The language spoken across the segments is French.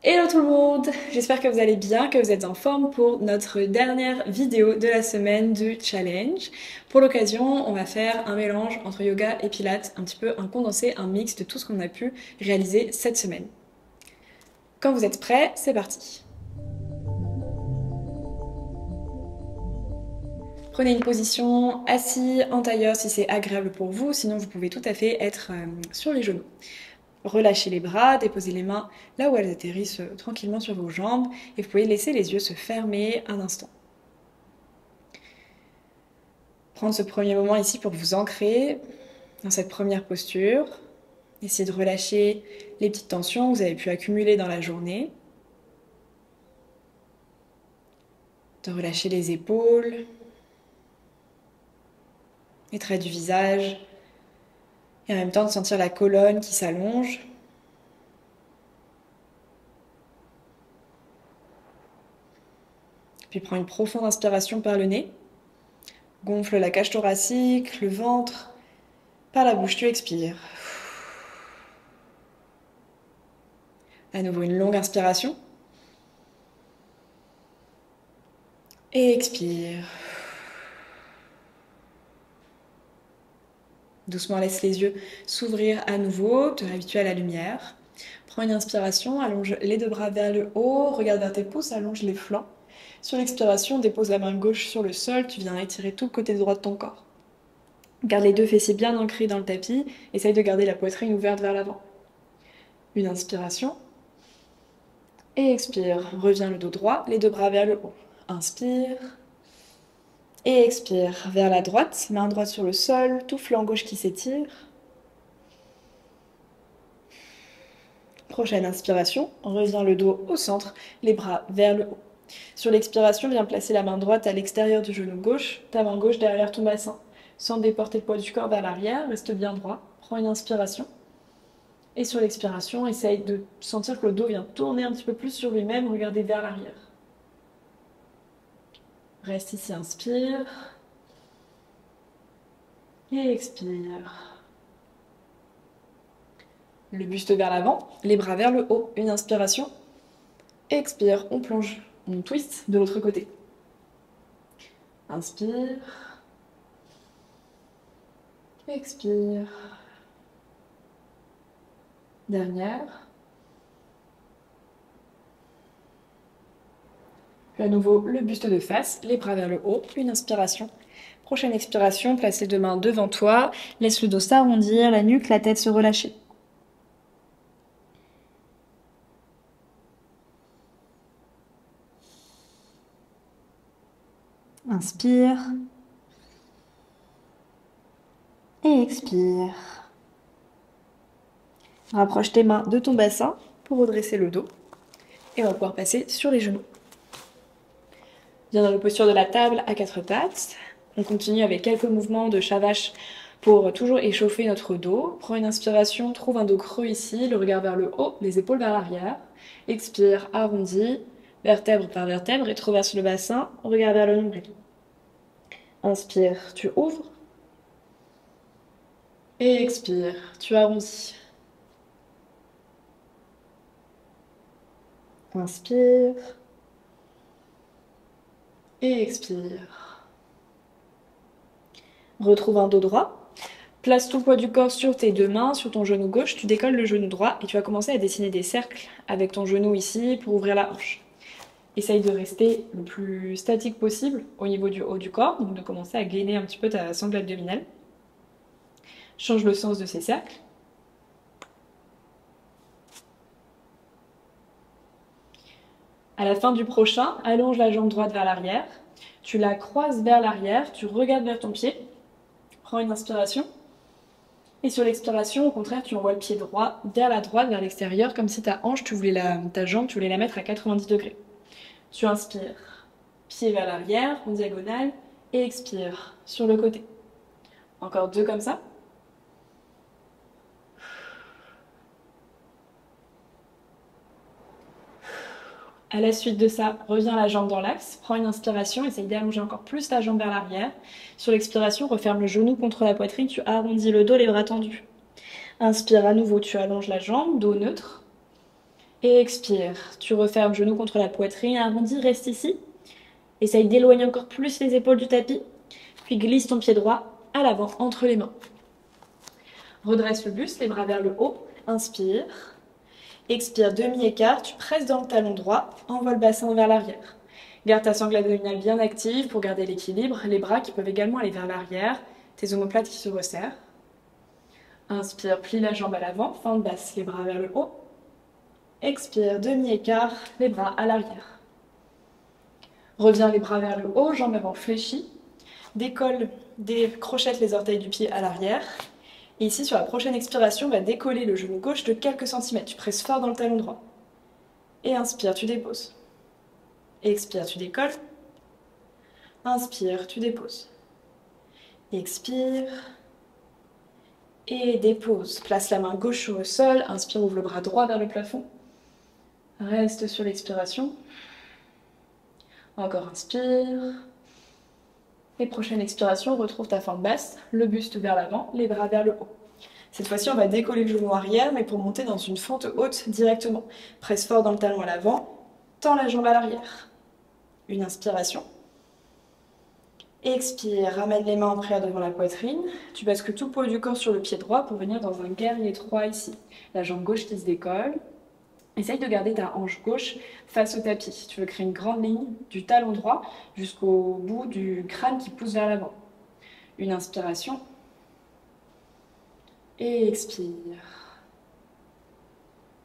Hello tout le monde, j'espère que vous allez bien, que vous êtes en forme pour notre dernière vidéo de la semaine du challenge. Pour l'occasion, on va faire un mélange entre yoga et pilates, un petit peu un condensé, un mix de tout ce qu'on a pu réaliser cette semaine. Quand vous êtes prêts, c'est parti. Prenez une position assis en tailleur si c'est agréable pour vous, sinon vous pouvez tout à fait être sur les genoux. Relâchez les bras, déposez les mains là où elles atterrissent tranquillement sur vos jambes et vous pouvez laisser les yeux se fermer un instant. Prendre ce premier moment ici pour vous ancrer dans cette première posture. Essayez de relâcher les petites tensions que vous avez pu accumuler dans la journée. De relâcher les épaules, les traits du visage et en même temps de sentir la colonne qui s'allonge. Puis prends une profonde inspiration par le nez. Gonfle la cage thoracique, le ventre. Par la bouche, tu expires. À nouveau, une longue inspiration. Et expire. Doucement, laisse les yeux s'ouvrir à nouveau, te réhabituer à la lumière. Prends une inspiration, allonge les deux bras vers le haut, regarde vers tes pouces, allonge les flancs. Sur l'expiration, dépose la main gauche sur le sol, tu viens étirer tout le côté droit de ton corps. Garde les deux fessiers bien ancrés dans le tapis, essaye de garder la poitrine ouverte vers l'avant. Une inspiration. Et expire, reviens le dos droit, les deux bras vers le haut. Inspire. Et expire vers la droite, main droite sur le sol, tout flanc gauche qui s'étire. Prochaine inspiration, reviens le dos au centre, les bras vers le haut. Sur l'expiration, viens placer la main droite à l'extérieur du genou gauche, ta main gauche derrière ton bassin. Sans déporter le poids du corps vers l'arrière, reste bien droit. Prends une inspiration. Et sur l'expiration, essaye de sentir que le dos vient tourner un petit peu plus sur lui-même, regarder vers l'arrière. Reste ici, inspire. Et expire. Le buste vers l'avant, les bras vers le haut. Une inspiration. Expire, on plonge, on twist de l'autre côté. Inspire. Expire. Dernière. Puis à nouveau, le buste de face, les bras vers le haut. Une inspiration. Prochaine expiration, place les deux mains devant toi. Laisse le dos s'arrondir, la nuque, la tête se relâcher. Inspire. Et expire. Rapproche tes mains de ton bassin pour redresser le dos. Et on va pouvoir passer sur les genoux. Viens dans la posture de la table à quatre pattes. On continue avec quelques mouvements de chat vache pour toujours échauffer notre dos. Prends une inspiration, trouve un dos creux ici, le regard vers le haut, les épaules vers l'arrière. Expire, arrondi, vertèbre par vertèbre, rétroverse le bassin, regard vers le nombril. Inspire, tu ouvres. Et expire, tu arrondis. Inspire. Et expire. Retrouve un dos droit. Place tout le poids du corps sur tes deux mains, sur ton genou gauche. Tu décolles le genou droit et tu vas commencer à dessiner des cercles avec ton genou ici pour ouvrir la hanche. Essaye de rester le plus statique possible au niveau du haut du corps, donc de commencer à gainer un petit peu ta sangle abdominale. Change le sens de ces cercles. À la fin du prochain, allonge la jambe droite vers l'arrière. Tu la croises vers l'arrière, tu regardes vers ton pied. Prends une inspiration. Et sur l'expiration, au contraire, tu envoies le pied droit vers la droite, vers l'extérieur, comme si ta hanche, ta jambe, tu voulais la mettre à 90 degrés. Tu inspires, pied vers l'arrière, en diagonale, et expire sur le côté. Encore deux comme ça. À la suite de ça, reviens la jambe dans l'axe, prends une inspiration, essaye d'allonger encore plus ta jambe vers l'arrière. Sur l'expiration, referme le genou contre la poitrine, tu arrondis le dos, les bras tendus. Inspire à nouveau, tu allonges la jambe, dos neutre. Et expire. Tu refermes genou contre la poitrine, arrondi, reste ici. Essaye d'éloigner encore plus les épaules du tapis. Puis glisse ton pied droit à l'avant entre les mains. Redresse le buste, les bras vers le haut. Inspire. Expire, demi-écart. Tu presses dans le talon droit. Envoie le bassin vers l'arrière. Garde ta sangle abdominale bien active pour garder l'équilibre. Les bras qui peuvent également aller vers l'arrière. Tes omoplates qui se resserrent. Inspire, plie la jambe à l'avant. Fente basse, les bras vers le haut. Expire, demi-écart, les bras à l'arrière. Reviens les bras vers le haut, jambes avant fléchies. Décolle, décrochette les orteils du pied à l'arrière. Et ici, sur la prochaine expiration, on va décoller le genou gauche de quelques centimètres. Tu presses fort dans le talon droit. Et inspire, tu déposes. Expire, tu décolles. Inspire, tu déposes. Expire. Et dépose. Place la main gauche sur le sol. Inspire, ouvre le bras droit vers le plafond. Reste sur l'expiration. Encore inspire. Et prochaine expiration, retrouve ta forme basse, le buste vers l'avant, les bras vers le haut. Cette fois-ci, on va décoller le genou arrière, mais pour monter dans une fente haute directement. Presse fort dans le talon à l'avant, tends la jambe à l'arrière. Une inspiration. Expire, ramène les mains en prière devant la poitrine. Tu bascules tout le poids du corps sur le pied droit pour venir dans un guerrier droit ici. La jambe gauche qui se décolle. Essaye de garder ta hanche gauche face au tapis. Tu veux créer une grande ligne du talon droit jusqu'au bout du crâne qui pousse vers l'avant. Une inspiration. Et expire.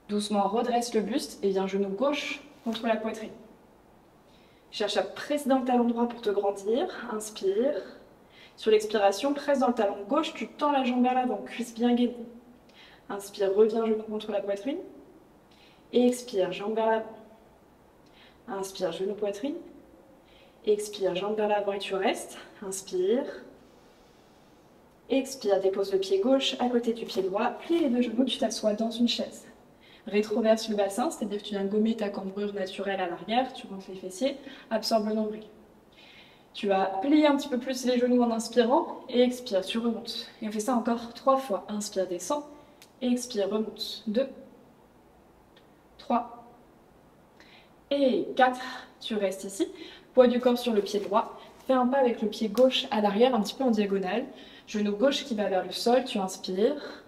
Doucement, redresse le buste et viens genou gauche contre la poitrine. Cherche à presser dans le talon droit pour te grandir. Inspire. Sur l'expiration, presse dans le talon gauche, tu tends la jambe vers l'avant, cuisse bien gainée. Inspire, reviens genou contre la poitrine. Et expire, jambe vers l'avant. Inspire, genou, poitrine. Expire, jambe vers l'avant et tu restes. Inspire. Expire, dépose le pied gauche à côté du pied droit. Plie les deux genoux, tu t'assois dans une chaise. Rétroverse le bassin, c'est-à-dire que tu viens gommer ta cambrure naturelle à l'arrière. Tu montes les fessiers, absorbe le nombril. Tu vas plier un petit peu plus les genoux en inspirant et expire, tu remontes. Et on fait ça encore 3 fois. Inspire, descend. Expire, remonte. 2. 3 et 4, tu restes ici, poids du corps sur le pied droit, fais un pas avec le pied gauche à l'arrière, un petit peu en diagonale, genou gauche qui va vers le sol, tu inspires,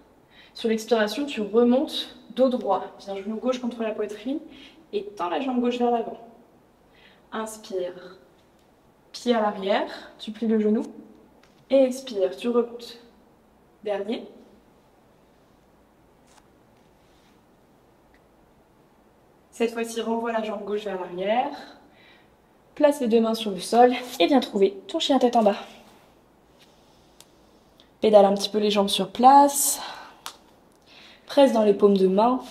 sur l'expiration tu remontes, dos droit, viens genou gauche contre la poitrine et tends la jambe gauche vers l'avant, inspire, pied à l'arrière, tu plies le genou, et expire, tu remontes, dernier. Cette fois-ci, renvoie la jambe gauche vers l'arrière. Place les deux mains sur le sol et viens trouver ton chien tête en bas. Pédale un petit peu les jambes sur place. Presse dans les paumes de main.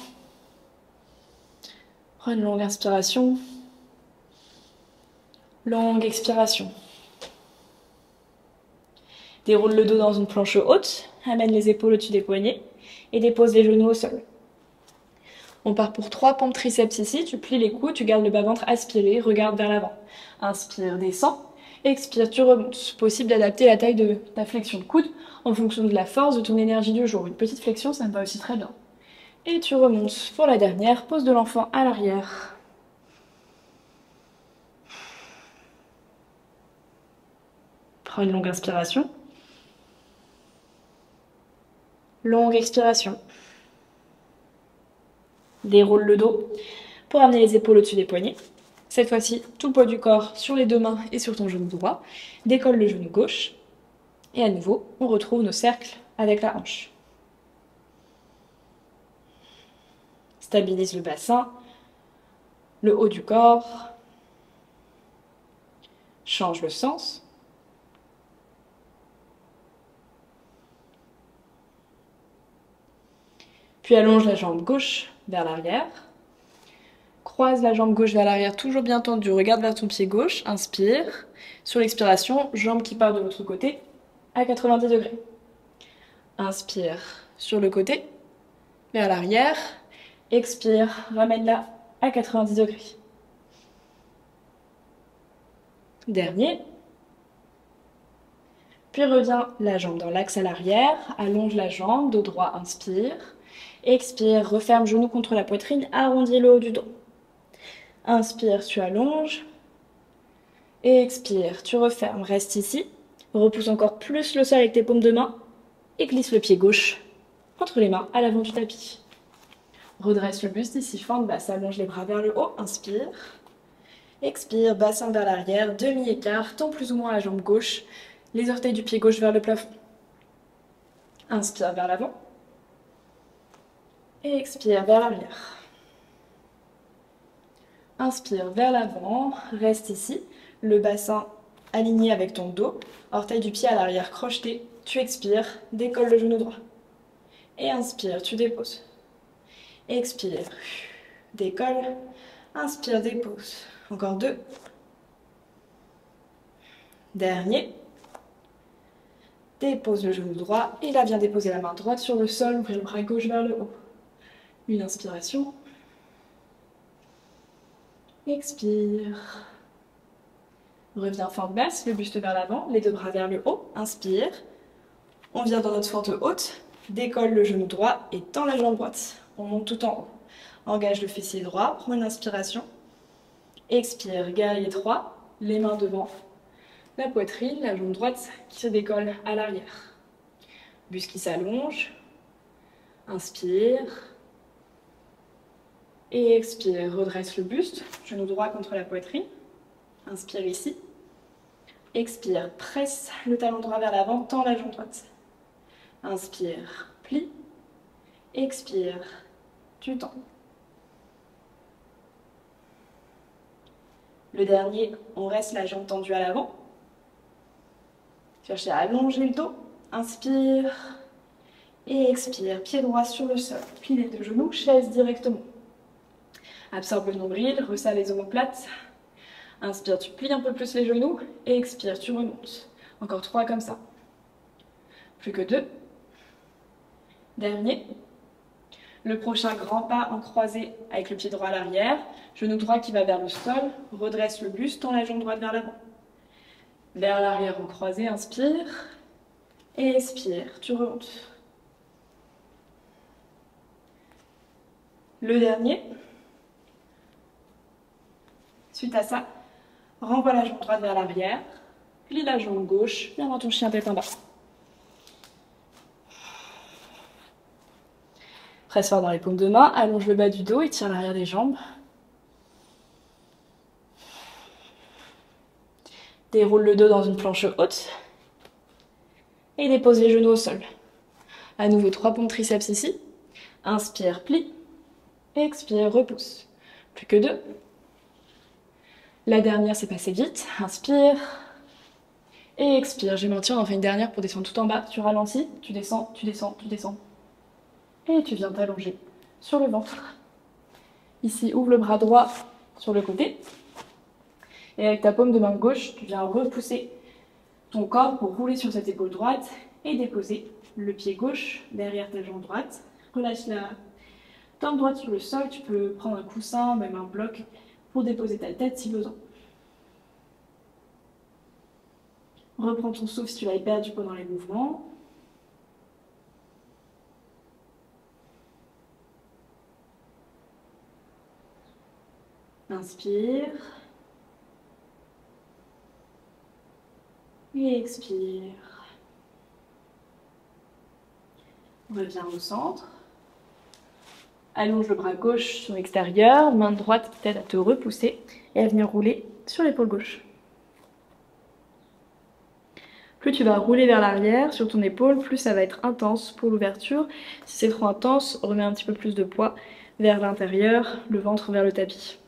Prends une longue inspiration. Longue expiration. Déroule le dos dans une planche haute. Amène les épaules au-dessus des poignets et dépose les genoux au sol. On part pour 3 pompes triceps ici, tu plies les coudes, tu gardes le bas-ventre aspiré, regarde vers l'avant. Inspire, descends, expire, tu remontes. Possible d'adapter la taille de ta flexion de coude en fonction de la force de ton énergie du jour. Une petite flexion, ça me va aussi très bien. Et tu remontes pour la dernière, pose de l'enfant à l'arrière. Prends une longue inspiration. Longue expiration. Déroule le dos pour amener les épaules au-dessus des poignets. Cette fois-ci, tout le poids du corps sur les deux mains et sur ton genou droit. Décolle le genou gauche. Et à nouveau, on retrouve nos cercles avec la hanche. Stabilise le bassin, le haut du corps. Change le sens. Puis allonge la jambe gauche vers l'arrière. Croise la jambe gauche vers l'arrière, toujours bien tendue. Regarde vers ton pied gauche. Inspire. Sur l'expiration, jambe qui part de l'autre côté à 90 degrés. Inspire sur le côté, vers l'arrière. Expire, ramène-la à 90 degrés. Dernier. Puis reviens la jambe dans l'axe à l'arrière. Allonge la jambe, dos droit, inspire. Expire, referme genou contre la poitrine, arrondis le haut du dos. Inspire, tu allonges. Expire, tu refermes, reste ici. Repousse encore plus le sol avec tes paumes de main et glisse le pied gauche entre les mains à l'avant du tapis. Redresse le buste ici, fente basse, allonge les bras vers le haut, inspire. Expire, bassin vers l'arrière, demi-écart, tends plus ou moins la jambe gauche, les orteils du pied gauche vers le plafond. Inspire vers l'avant. Et expire vers l'arrière. Inspire vers l'avant, reste ici, le bassin aligné avec ton dos, orteil du pied à l'arrière crocheté, tu expires, décolle le genou droit. Et inspire, tu déposes. Expire, décolle, inspire, dépose. Encore 2. Dernier. Dépose le genou droit et là viens déposer la main droite sur le sol, ouvrir le bras gauche vers le haut. Une inspiration. Expire. Reviens fente basse, le buste vers l'avant, les 2 bras vers le haut. Inspire. On vient dans notre fente haute. Décolle le genou droit et tend la jambe droite. On monte tout en haut. Engage le fessier droit, prends une inspiration. Expire, guerrier 3, les mains devant la poitrine, la jambe droite qui se décolle à l'arrière. Buste qui s'allonge. Inspire. Et expire, redresse le buste, genou droit contre la poitrine. Inspire ici. Expire, presse le talon droit vers l'avant, tends la jambe droite. Inspire, plie. Expire, tu tends. Le dernier, on reste la jambe tendue à l'avant. Cherchez à allonger le dos. Inspire. Et expire, pied droit sur le sol. Plie les 2 genoux, chaise directement. Absorbe le nombril, resserre les omoplates. Inspire, tu plies un peu plus les genoux. Et expire, tu remontes. Encore 3 comme ça. Plus que 2. Dernier. Le prochain grand pas en croisé avec le pied droit à l'arrière. Genou droit qui va vers le sol. Redresse le buste, tend la jambe droite vers l'avant. Vers l'arrière en croisé, inspire. Et expire, tu remontes. Le dernier. Suite à ça, renvoie la jambe droite vers l'arrière, plie la jambe gauche, viens dans ton chien tête en bas. Presse fort dans les paumes de main, allonge le bas du dos et tire l'arrière des jambes. Déroule le dos dans une planche haute et dépose les genoux au sol. À nouveau 3 pompes triceps ici. Inspire, plie. Expire, repousse. Plus que 2. La dernière, c'est passé vite. Inspire. Et expire. J'ai menti, on en fait une dernière pour descendre tout en bas. Tu ralentis, tu descends, tu descends, tu descends. Et tu viens t'allonger sur le ventre. Ici, ouvre le bras droit sur le côté. Et avec ta paume de main gauche, tu viens repousser ton corps pour rouler sur cette épaule droite et déposer le pied gauche derrière ta jambe droite. Relâche la jambe droite sur le sol. Tu peux prendre un coussin, même un bloc, pour déposer ta tête si besoin. Reprends ton souffle si tu l'as perdu pendant les mouvements. Inspire. Et expire. Reviens au centre. Allonge le bras gauche sur l'extérieur, main droite qui t'aide à te repousser et à venir rouler sur l'épaule gauche. Plus tu vas rouler vers l'arrière sur ton épaule, plus ça va être intense pour l'ouverture. Si c'est trop intense, remets un petit peu plus de poids vers l'intérieur, le ventre vers le tapis.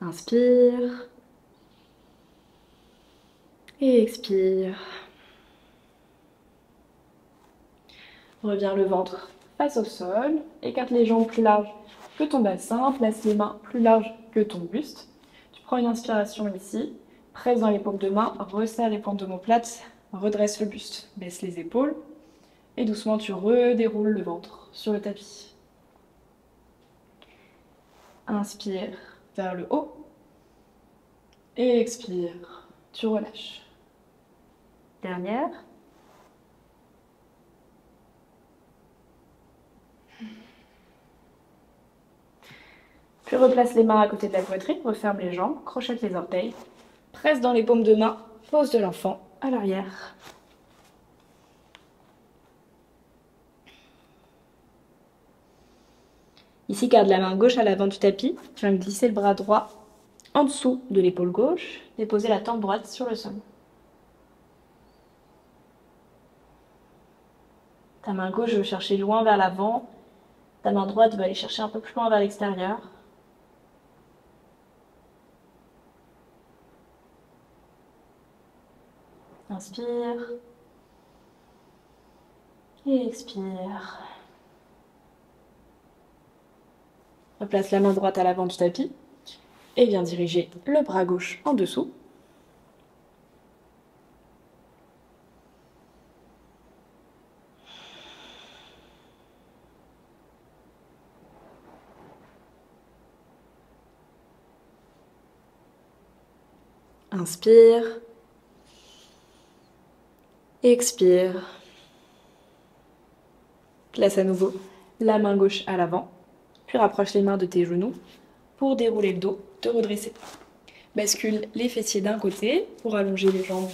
Inspire. Et expire. Reviens le ventre face au sol. Écarte les jambes plus larges que ton bassin. Place les mains plus larges que ton buste. Tu prends une inspiration ici. Presse dans les paumes de main. Resserre les pointes d'omoplate. Redresse le buste. Baisse les épaules. Et doucement, tu redéroules le ventre sur le tapis. Inspire vers le haut. Et expire. Tu relâches. Dernière. Puis replace les mains à côté de la poitrine, referme les jambes, crochette les orteils, presse dans les paumes de main, pose de l'enfant à l'arrière. Ici, garde la main gauche à l'avant du tapis. Tu vas me glisser le bras droit en dessous de l'épaule gauche, déposer la tempe droite sur le sol. Ta main gauche veut chercher loin vers l'avant, ta main droite va aller chercher un peu plus loin vers l'extérieur. Inspire. Et expire. Replace la main droite à l'avant du tapis et viens diriger le bras gauche en dessous. Inspire. Expire. Place à nouveau la main gauche à l'avant, puis rapproche les mains de tes genoux pour dérouler le dos, te redresser. Bascule les fessiers d'un côté pour allonger les jambes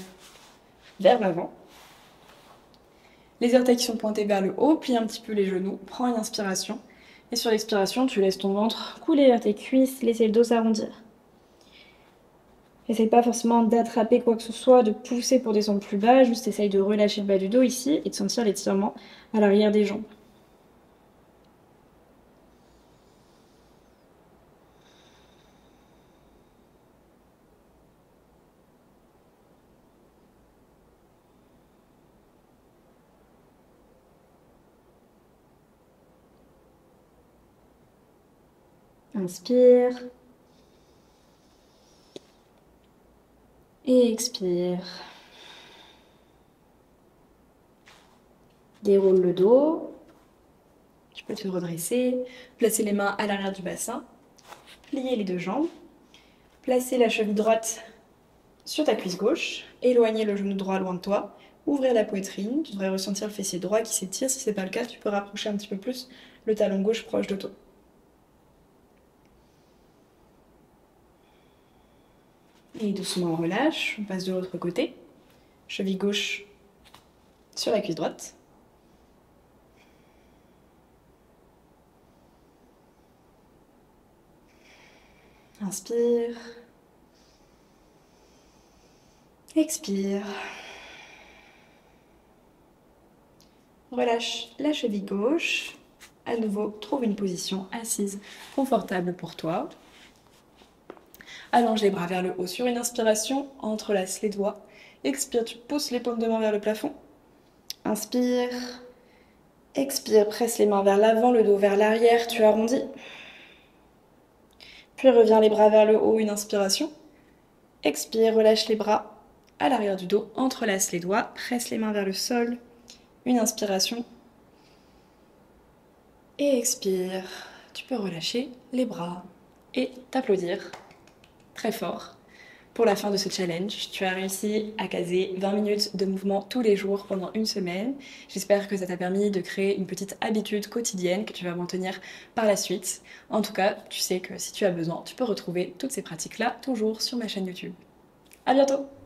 vers l'avant. Les orteils qui sont pointés vers le haut, plie un petit peu les genoux, prends une inspiration. Et sur l'expiration, tu laisses ton ventre couler vers tes cuisses, laisser le dos s'arrondir. Essaye pas forcément d'attraper quoi que ce soit, de pousser pour descendre plus bas, juste essaye de relâcher le bas du dos ici et de sentir l'étirement à l'arrière des jambes. Inspire. Et expire. Déroule le dos. Tu peux te redresser, placer les mains à l'arrière du bassin, plier les deux jambes, placer la cheville droite sur ta cuisse gauche, éloigner le genou droit loin de toi, ouvrir la poitrine, tu devrais ressentir le fessier droit qui s'étire. Si ce n'est pas le cas, tu peux rapprocher un petit peu plus le talon gauche proche de toi. Et doucement on relâche, on passe de l'autre côté. Cheville gauche sur la cuisse droite. Inspire. Expire. Relâche la cheville gauche. À nouveau, trouve une position assise confortable pour toi. Allonge les bras vers le haut sur une inspiration, entrelace les doigts. Expire, tu pousses les paumes de main vers le plafond. Inspire. Expire, presse les mains vers l'avant, le dos vers l'arrière, tu arrondis. Puis reviens les bras vers le haut, une inspiration. Expire, relâche les bras à l'arrière du dos, entrelace les doigts, presse les mains vers le sol. Une inspiration. Et expire. Tu peux relâcher les bras et t'applaudir très fort pour la fin de ce challenge. Tu as réussi à caser 20 minutes de mouvement tous les jours pendant une semaine. J'espère que ça t'a permis de créer une petite habitude quotidienne que tu vas maintenir par la suite. En tout cas, tu sais que si tu as besoin, tu peux retrouver toutes ces pratiques-là toujours sur ma chaîne YouTube. À bientôt!